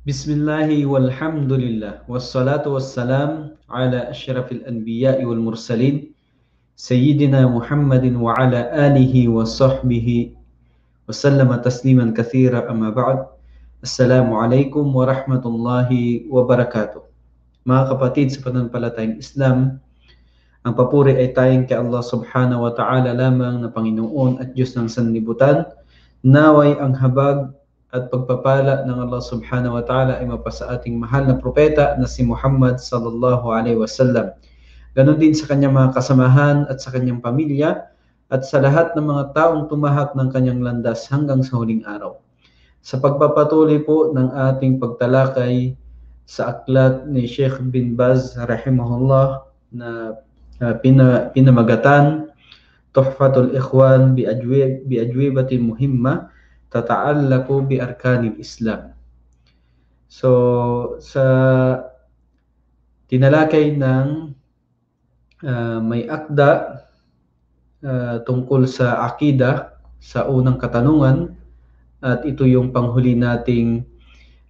Bismillahi walhamdulillah wassalatu wassalam ala asyrafil anbiya'i wal mursalin Sayyidina Muhammadin wa ala alihi wa sahbihi wa sallama tasliman katsira amma ba'd. Assalamualaikum warahmatullahi wabarakatuh. Mga kapatid sa pananampalatayang Islam, ang papuri ay tayong kay Allah subhanahu wa ta'ala lamang na Panginoon at Diyos ng sanlibutan. Naway ang habag at pagpapala ng Allah subhanahu wa ta'ala ay mapasa ating mahal na propeta na si Muhammad sallallahu alaihi wasallam. Ganon din sa kanyang mga kasamahan at sa kanyang pamilya at sa lahat ng mga taong tumahak ng kanyang landas hanggang sa huling araw. Sa pagpapatuloy po ng ating pagtalakay sa aklat ni Sheikh bin Baz rahimahullah na pinamagatan Tuhfatul Ikhwan bi ajwibatin muhimma tata'allaqu bi arkanil Islam. So sa tinalakay ng may akda tungkol sa akida sa unang katanungan, at ito yung panghuli nating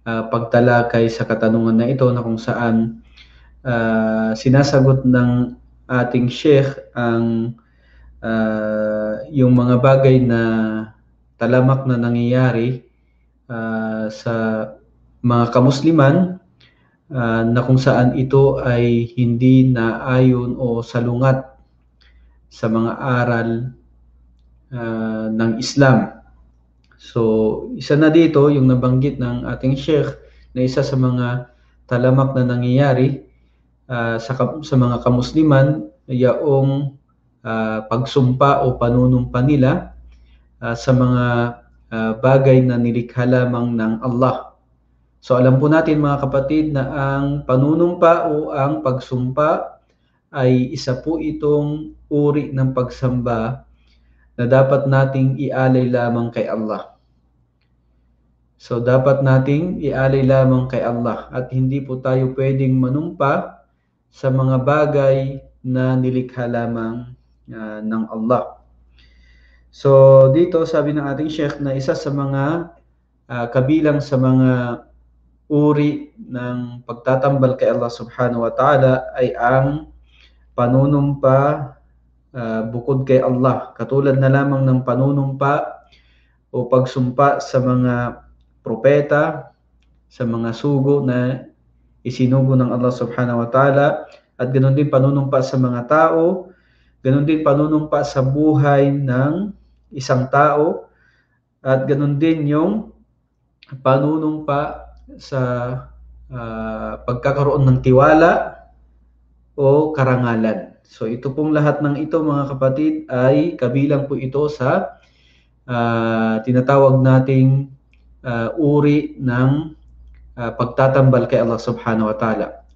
pagtalakay sa katanungan na ito, na kung saan sinasagot ng ating sheikh ang yung mga bagay na talamak na nangyayari sa mga kamusliman na kung saan ito ay hindi naayon o salungat sa mga aral ng Islam. So, isa na dito yung nabanggit ng ating sheikh na isa sa mga talamak na nangyayari sa mga kamusliman, yaong pagsumpa o panunumpa nila sa mga bagay na nilikha lamang ng Allah. So alam po natin mga kapatid na ang panunumpa o ang pagsumpa ay isa po itong uri ng pagsamba na dapat nating ialay lamang kay Allah. So dapat nating ialay lamang kay Allah at hindi po tayo pwedeng manumpa sa mga bagay na nilikha lamang ng Allah. So dito sabi ng ating sheikh na isa sa mga kabilang sa mga uri ng pagtatambal kay Allah subhanahu wa ta'ala ay ang panunumpa bukod kay Allah, katulad na lamang ng panunumpa o pagsumpa sa mga propeta, sa mga sugo na isinugo ng Allah subhanahu wa ta'ala, at ganoon din panunumpa sa mga tao, ganoon din panunumpa sa buhay ng isang tao, at ganoon din yung panunumpa sa pagkakaroon ng tiwala o karangalan. So ito pong lahat ng ito mga kapatid ay kabilang po ito sa tinatawag nating uri ng pagtatambal kay Allah subhanahu wa ta'ala.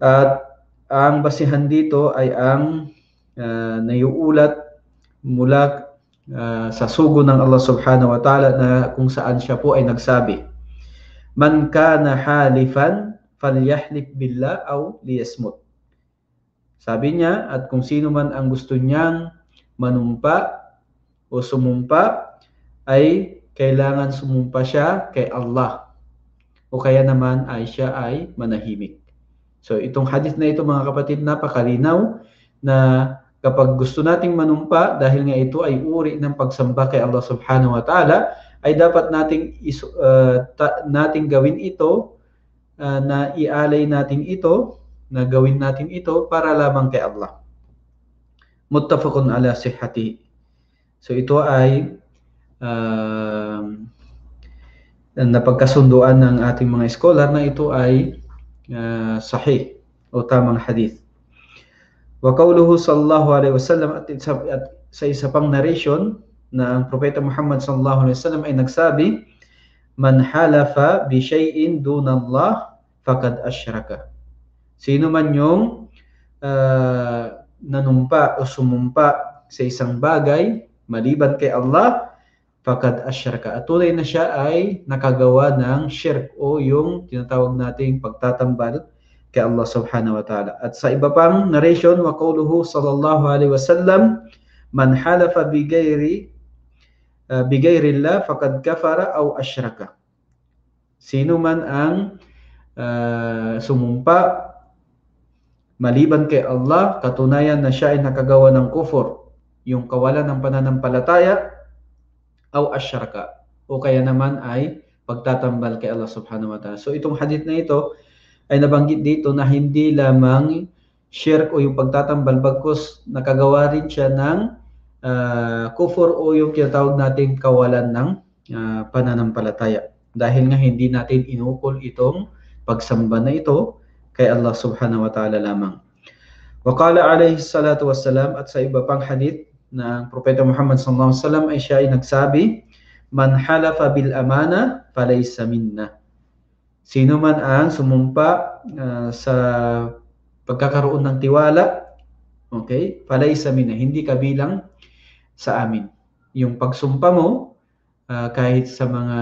At ang basihan dito ay ang naiuulat mula sa sugo ng Allah subhanahu wa ta'ala, na kung saan siya po ay nagsabi, man kana halifan falyahlif billah aw liyasmut. Sabi niya, at kung sino man ang gusto niyang manumpa o sumumpa ay kailangan sumumpa siya kay Allah, o kaya naman ay siya ay manahimik. So itong hadith na ito mga kapatid, napakalinaw na kapag gusto nating manumpa, dahil nga ito ay uri ng pagsamba kay Allah subhanahu wa ta'ala, ay dapat nating gawin ito, na ialay natin ito, na gawin natin ito para lamang kay Allah. Muttafaqun ala sihhati. So ito ay napagkasunduan ng ating mga scholar na ito ay sahih o tamang hadith. Wa qawluhu sallallahu alaihi wasallam, at sa isa pang narration na ang propeta Muhammad sallallahu alaihi wasallam ay nagsabi, man halafa bi shay'in dunallah faqad asyraka. Sino man yung nanumpa o sumumpa sa isang bagay maliban kay Allah, faqad asyraka, at tunay na siya ay nakagawa ng shirk o yung tinatawag nating pagtatambal kay Allah subhanahu wa ta'ala. At sa iba pang narration, wa qawluhu sallallahu alaihi wasallam, man halafa bigayrillah faqad kafara aw asyraka. Sino man ang sumumpa maliban kay Allah, katunayan na siya ay nakagawa ng kufur, yung kawalan ng pananampalataya, aw asyraka, o kaya naman ay pagtatambal kay Allah subhanahu wa ta'ala. So itong hadith na ito ay nabanggit dito na hindi lamang shirk o yung pagtatambal, bagkus nakagawa rin siya ng kufur o yung tinatawag nating kawalan ng pananampalataya. Dahil nga hindi natin inukol itong pagsamba na ito kay Allah subhanahu wa ta'ala lamang. Wa qala alayhi salatu wassalam, at sa iba pang hadith ng Propeta Muhammad sallallahu alaihi wasallam ay siya ay nagsabi, man halafa bil amana falaysa minna. Sino man ang sumumpa sa pagkakaroon ng tiwala, okay, falaysa minna, hindi kabilang sa amin. Yung pagsumpa mo kahit sa mga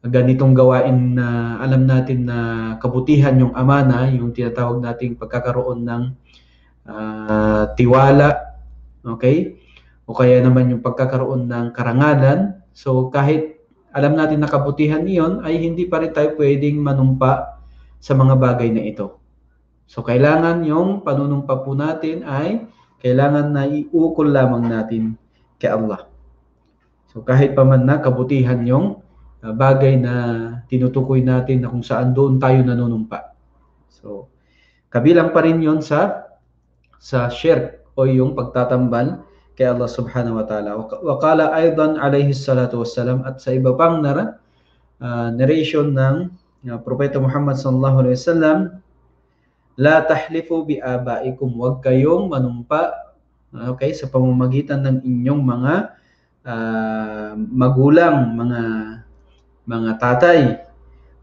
ganitong gawain na alam natin na kabutihan yung amana, yung tinatawag nating pagkakaroon ng tiwala, okay? O kaya naman yung pagkakaroon ng karangalan. So kahit alam natin na kabutihan niyon, ay hindi pa rin tayo pwedeng manumpa sa mga bagay na ito. So kailangan yung panunumpa po natin ay kailangan na iukol lamang natin kay Allah. So kahit pa man na kabutihan yung bagay na tinutukoy natin na kung saan doon tayo nanunumpa. So, kabilang pa rin yon sa shirk o yung pagtatambal kay Allah subhanahu wa ta'ala. Wa qala aydan alayhi salatu wassalam, at sa iba pang narration ng Propeta Muhammad sallallahu alaihi wasallam, la tahlifu bi abaikum, wag kayong manumpa, okay, sa pamamagitan ng inyong mga magulang, mga tatay,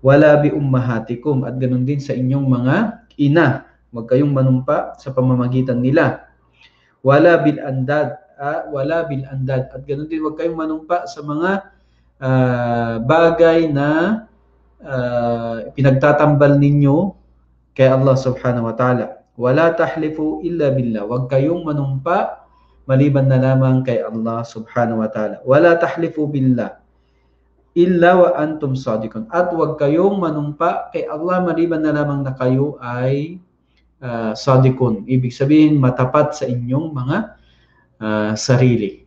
wala bi ummahatikum, at ganun din sa inyong mga ina, wag kayong manumpa sa pamamagitan nila. Wala bil andad, at ganun din wag kayong manumpa sa mga bagay na pinagtatambal ninyo kay Allah subhanahu wa ta'ala. Wala tahlifu illa billah, wag kayong manumpa maliban na lamang kay Allah subhanahu wa ta'ala. Wala tahlifu billah illa wa antum sadiqun, at wag kayong manumpa kay Allah maliban na lamang na kayo ay sadikun, ibig sabihin matapat sa inyong mga sarili.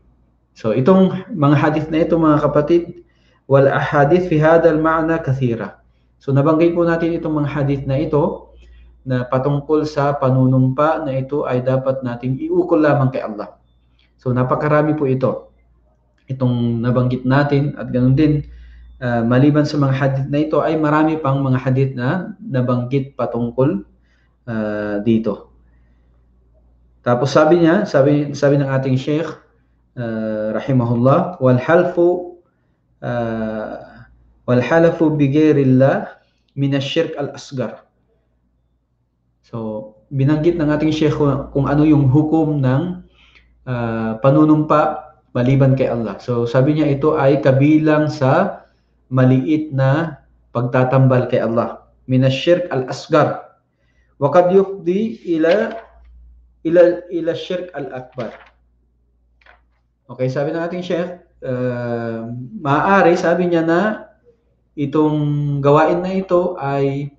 So itong mga hadith na ito mga kapatid, wal ahadith fi hadha al ma'na kathira. So nabanggit po natin itong mga hadith na ito na patungkol sa panunumpa na ito ay dapat nating iukol lamang kay Allah. So napakarami po itong nabanggit natin, at ganoon din maliban sa mga hadith na ito ay marami pang mga hadith na nabanggit patungkol dito. Tapos sabi ng ating Sheikh rahimahullah, wal halafu bi ghairillah min asyirk al-asghar. So binanggit ng ating Sheikh kung ano yung hukom ng panunumpa maliban kay Allah. So sabi niya ito ay kabilang sa maliit na pagtatambal kay Allah, min asyirk al-asghar, wa qad yufdi ila syirk al-akbar. Okay, sabi ng ating Sheikh, maaari, sabi niya, na itong gawain na ito ay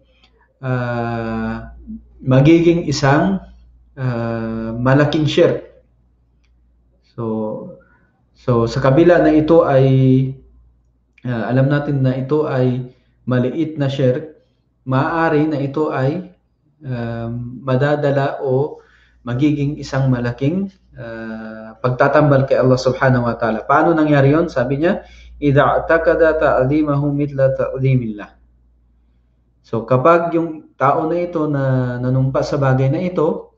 magiging isang malaking shirk. So sa kabila na ito ay alam natin na ito ay maliit na shirk, maaari na ito ay madadala o magiging isang malaking pagtatambal kay Allah subhanahu wa ta'ala. Paano nangyari yon? Sabi niya, idha i'taqada ta'zimahu mithla ta'zimillah. So kapag yung tao na ito na nanumpa sa bagay na ito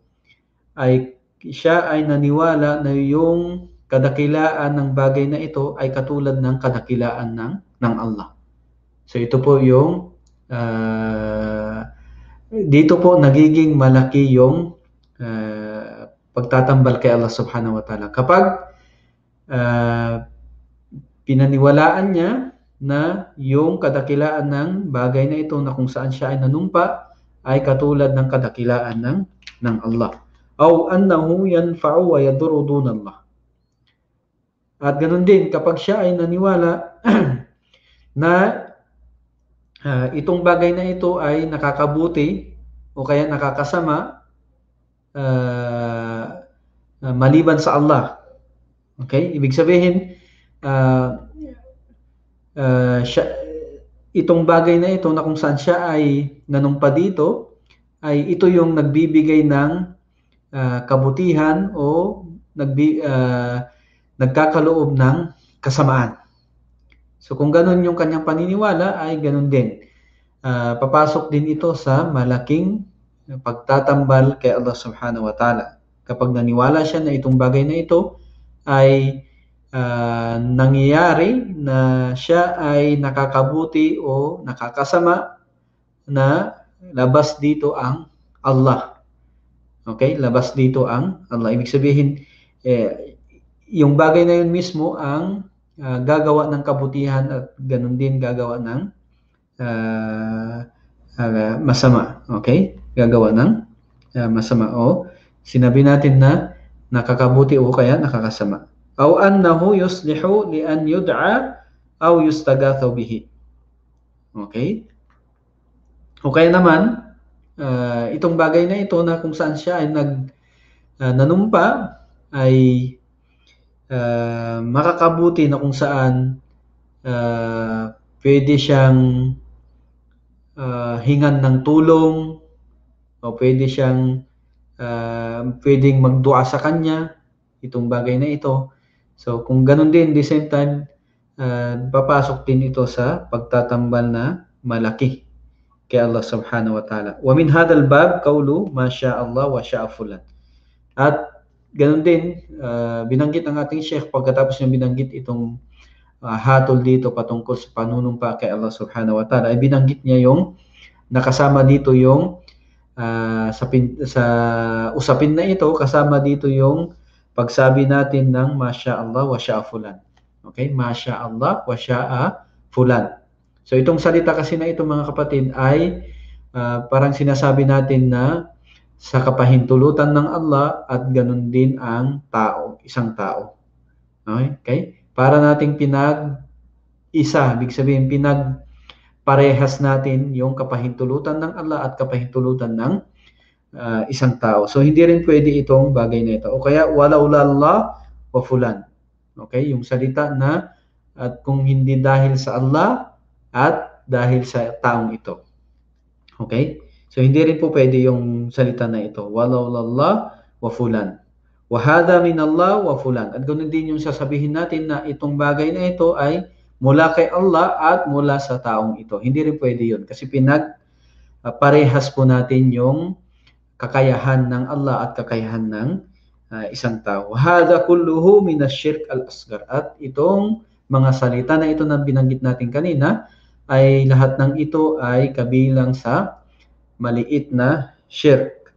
ay siya ay naniwala na yung kadakilaan ng bagay na ito ay katulad ng kadakilaan ng Allah. So ito po yung dito po nagiging malaki yung pagtatambal kay Allah subhanahu wa ta'ala. Kapag pinaniwalaan niya na yung kadakilaan ng bagay na ito na kung saan siya ay nanumpa ay katulad ng kadakilaan ng Allah. Aw annahu yanfa'u wa yadurru dun Allah. At ganoon din kapag siya ay naniwala na itong bagay na ito ay nakakabuti o kaya nakakasama maliban sa Allah. Okay? Ibig sabihin, itong bagay na ito na kung saan siya ay nanumpa dito, ay ito yung nagbibigay ng kabutihan o nagkakaloob ng kasamaan. So kung ganun yung kanyang paniniwala, ay ganun din. Papasok din ito sa malaking pagtatambal kay Allah subhanahu wa ta'ala. Kapag naniwala siya na itong bagay na ito ay nangyayari na siya ay nakakabuti o nakakasama, na labas dito ang Allah. Okay? Labas dito ang Allah. Ibig sabihin, yung bagay na yun mismo ang gagawa ng kabutihan at ganun din gagawa ng masama. Okay? Gagawa ng masama. O sinabi natin na nakakabuti o kaya nakakasama. Aw annahu yuslihu li an yud'a aw yustagatha bihi. Okay? O kaya naman, itong bagay na ito na kung saan siya ay nanumpa ay makakabuti na kung saan pwede siyang hingan ng tulong o pwede siyang pwedeng magdua sa kanya, itong bagay na ito. So kung ganun din, the same time, papasok din ito sa pagtatambal na malaki kay Allah subhanahu wa ta'ala. Wa min hadal bab qawlu ma sha Allah wa sha'a fulan. At ganun din, binanggit ng ating Sheikh pagkatapos niya binanggit itong hatol dito patungkol sa panunumpa kay Allah subhanahu wa ta'ala, ay binanggit niya yung nakasama dito yung sa usapin na ito, kasama dito yung pagsabi natin ng masya Allah wa sha'a fulan. Okay? Masya Allah wa sha'a fulan. So itong salita kasi na ito mga kapatid ay parang sinasabi natin na sa kapahintulutan ng Allah at ganun din ang tao, isang tao. Okay? Para nating pinag-isa, ibig sabihin pinagparehas natin yung kapahintulutan ng Allah at kapahintulutan ng isang tao. So hindi rin pwede itong bagay na ito. O kaya walaula Allah wa fulan. Okay? Yung salita na at kung hindi dahil sa Allah at dahil sa taong ito. Okay? So hindi rin po pwede yung salita na ito. Walaula Allah wa fulan. Wa hadha min Allah wa fulan. At ganoon din yung sasabihin natin na itong bagay na ito ay mula kay Allah at mula sa taong ito. Hindi rin pwede yun kasi parehas po natin yung kakayahan ng Allah at kakayahan ng isang tao. Hadha kulluhu min asy-syirk al-asghar. At itong mga salita na ito na binanggit natin kanina ay lahat ng ito ay kabilang sa maliit na syirk.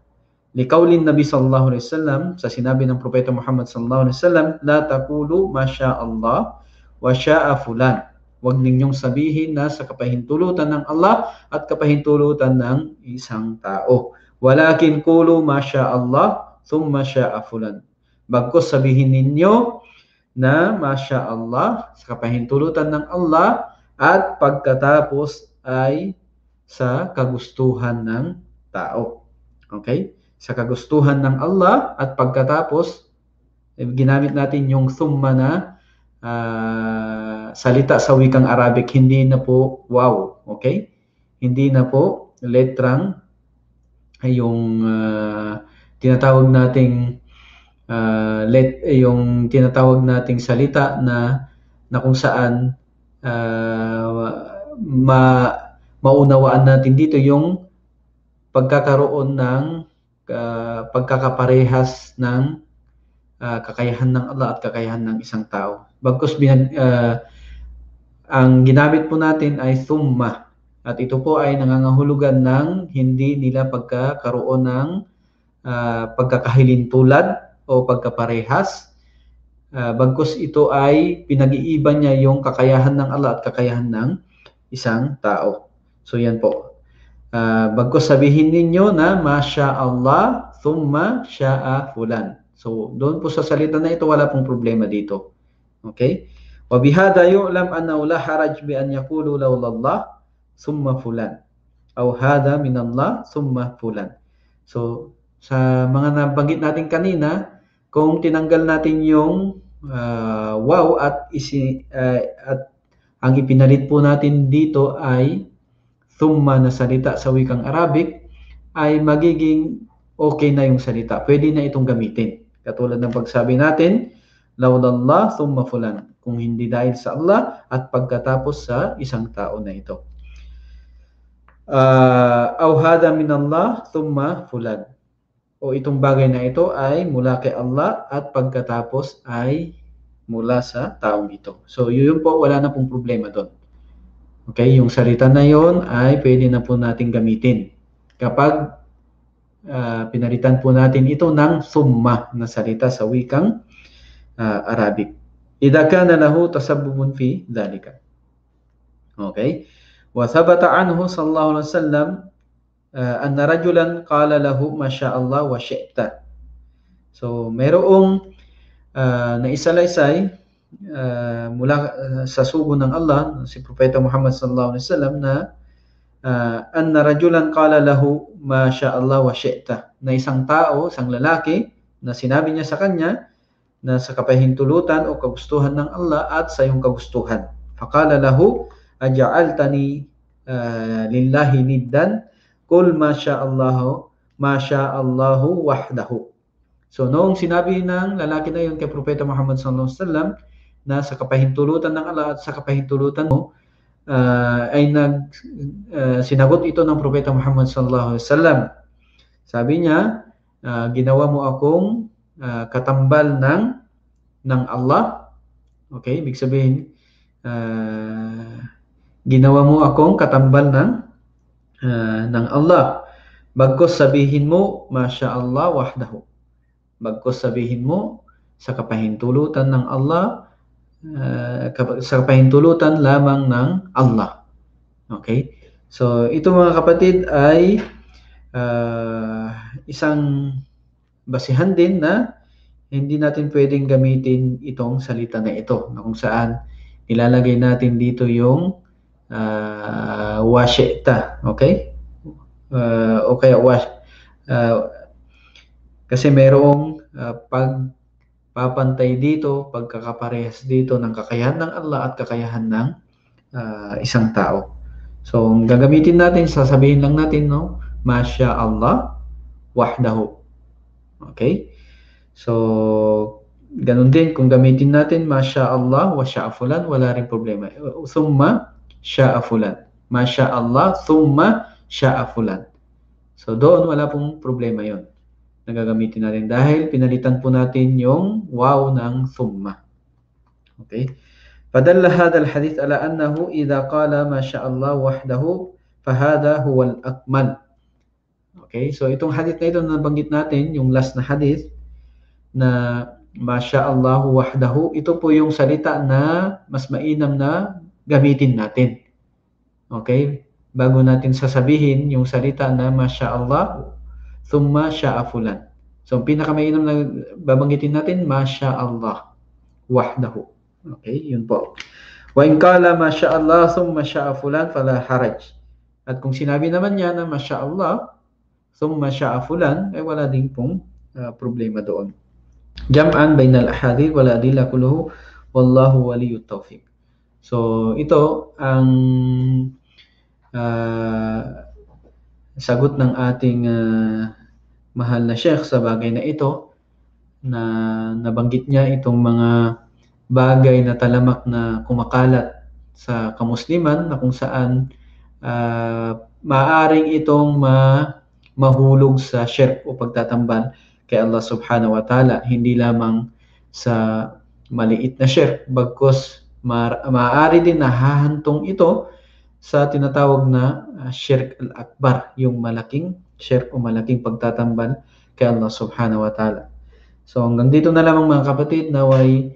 Liqaulin Nabi sallallahu alaihi wasallam, sa sinabi ng Propeta Muhammad sallallahu alaihi wasallam, la taqulu ma syaa Allah wa syaa fulan. Huwag ninyong sabihin na sa kapahintulutan ng Allah at kapahintulutan ng isang tao. Walakin qulu ma syaa Allah thumma syaa fulan. Bagkus sabihin ninyo na ma syaa Allah sa kapahintulutan ng Allah at pagkatapos ay sa kagustuhan ng tao. Okay? Sa kagustuhan ng Allah at pagkatapos ginamit natin yung thumma na salita sa wikang Arabic, hindi na po wow. Okay? Hindi na po letrang yung tinatawag nating yung tinatawag nating salita na kung saan maunawaan natin dito yung pagkakaroon ng pagkakaparehas ng kakayahan ng Allah at kakayahan ng isang tao. Bagkus ang ginamit po natin ay thumma. At ito po ay nangangahulugan ng hindi nila pagkakaroon ng pagkakahilintulad o pagkaparehas. Bagkus ito ay pinag-iiban niya yung kakayahan ng Allah at kakayahan ng isang tao. So yan po. Bagkus sabihin ninyo na masya Allah thumma syaa fulan. So doon po sa salita na ito wala pong problema dito. Okay? Wa bihadha yu'lam annahu la haraj bi an yaqulu lawla Allah. thumma fulan. Aw hadha min Allah thumma fulan. So, sa mga nabanggit natin kanina, kung tinanggal natin yung wow at ang ipinalit po natin dito ay thumma na salita sa wikang Arabic, ay magiging okay na yung salita. Pwede na itong gamitin. Katulad ng pagsabi natin, laulallah thumma fulan. Kung hindi dahil sa Allah at pagkatapos sa isang tao na ito. Aw hada min Allah thumma fulan. O itong bagay na ito ay mula kay Allah at pagkatapos ay mula sa taong ito. So yun po, wala na pong problema doon. Okay, yung salita na yon ay pwede na po natin gamitin kapag pinalitan po natin ito ng thumma na salita sa wikang Arabic. Idha kana lahu tasabbubun fi dhalika. Okay. وثبت عنه صلى الله عليه وسلم أن رجلا قال له ما شاء الله وشئت. So mayroong naisalaysay mula sa sugo ng Allah si Propeta Muhammad sallallahu alaihi wasallam na anna rajulan qala lahu ma sha Allah wa syi'ta, na isang tao, isang lalaki na sinabi niya sa kanya na sa kapahintulutan o kagustuhan ng Allah at sa iyong kagustuhan. Faqala lahu aja'altani lillahi niddan qul ma sha Allahu wahdahu. So noong sinabi ng lalaki na yun kay Propeta Muhammad sallallahu alaihi wasallam na sa kapahintulutan ng Allah at sa kapahintulutan mo ay sinagot ito ng Propeta Muhammad sallallahu alaihi wasallam. Sabi niya, ginawa mo akong katambal ng Allah. Okay, ibig sabihin ginawa mo akong katambal ng Allah. Bagkus sabihin mo masya Allah wahdahu. Bagkus sabihin mo sa kapahintulutan ng Allah, sa kapahintulutan lamang ng Allah. Okay? So, ito mga kapatid ay isang basihan din na hindi natin pwedeng gamitin itong salita na ito, na kung saan nilalagay natin dito yung washita, okay? O kaya kasi mayroong pagpapantay dito, pagkakaparehas dito ng kakayahan ng Allah at kakayahan ng isang tao. So, gagamitin natin, sasabihin lang natin, no? Masya Allah wahdahu. Okay? So, ganun din, kung gamitin natin, Masya Allah wa sya'a fulan, wala rin problema. Thumma sya'a fulan. Masya Allah, thumma sya'a fulan. So, doon wala pong problema yon na gagamitin natin dahil pinalitan po natin yung wow ng thumma. Okay? Fadalla hadha al-hadith ala annahu idha qala Masya Allah wahdahu fahada huwa al-akmal. Okay? So, itong hadith na ito na nabanggit natin, yung last na hadith, na Masya Allah wahdahu, ito po yung salita na mas mainam na gamitin natin. Okay? Bago natin sasabihin yung salita na Masya Allah thumma sya'a fulan. So, ang pinakamainam na babanggitin natin, Masya Allah wahdahu. Okay? Yun po. Wa in qala Masya Allah thumma sya'a fulan fala haraj. At kung sinabi naman niya na Masya Allah thumma sya'a fulan, ay wala din pong problema doon. Jam'an bainal ahadith wal adilla kulluhu wallahu waliyut tawfiq. So ito ang sagot ng ating mahal na Sheikh sa bagay na ito, na nabanggit niya itong mga bagay na talamak na kumakalat sa kamusliman na kung saan maaring itong mahulog sa syirk o pagtatambal kay Allah subhanahu wa ta'ala, hindi lamang sa maliit na syirk, bagkus maaari din na hahantong ito sa tinatawag na syirk al-akbar, yung malaking syirk o malaking pagtatambal kay Allah subhanahu wa ta'ala. So hanggang dito na lamang mga kapatid, naway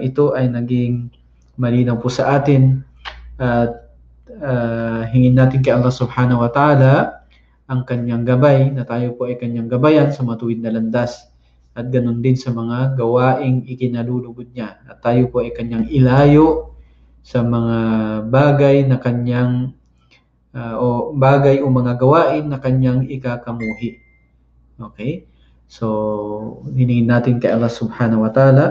ito ay naging malinaw po sa atin at hingin natin kay Allah subhanahu wa ta'ala ang kanyang gabay, na tayo po ay kanyang gabayan sa matuwid na landas, at ganun din sa mga gawaing ikinalulugod niya, at tayo po ay kanyang ilayo sa mga bagay na kanyang o bagay o mga gawain na kanyang ikakamuhi. Okay? So, hiningin natin kay Allah subhanahu wa ta'ala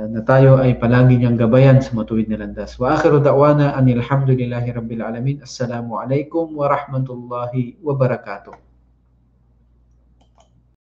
na tayo ay palagi niyang gabayan sa matuwid na landas. Wa akhiru da'wana anil hamdulillahi rabbil alamin. Assalamu alaikum wa rahmatullahi wa barakatuh.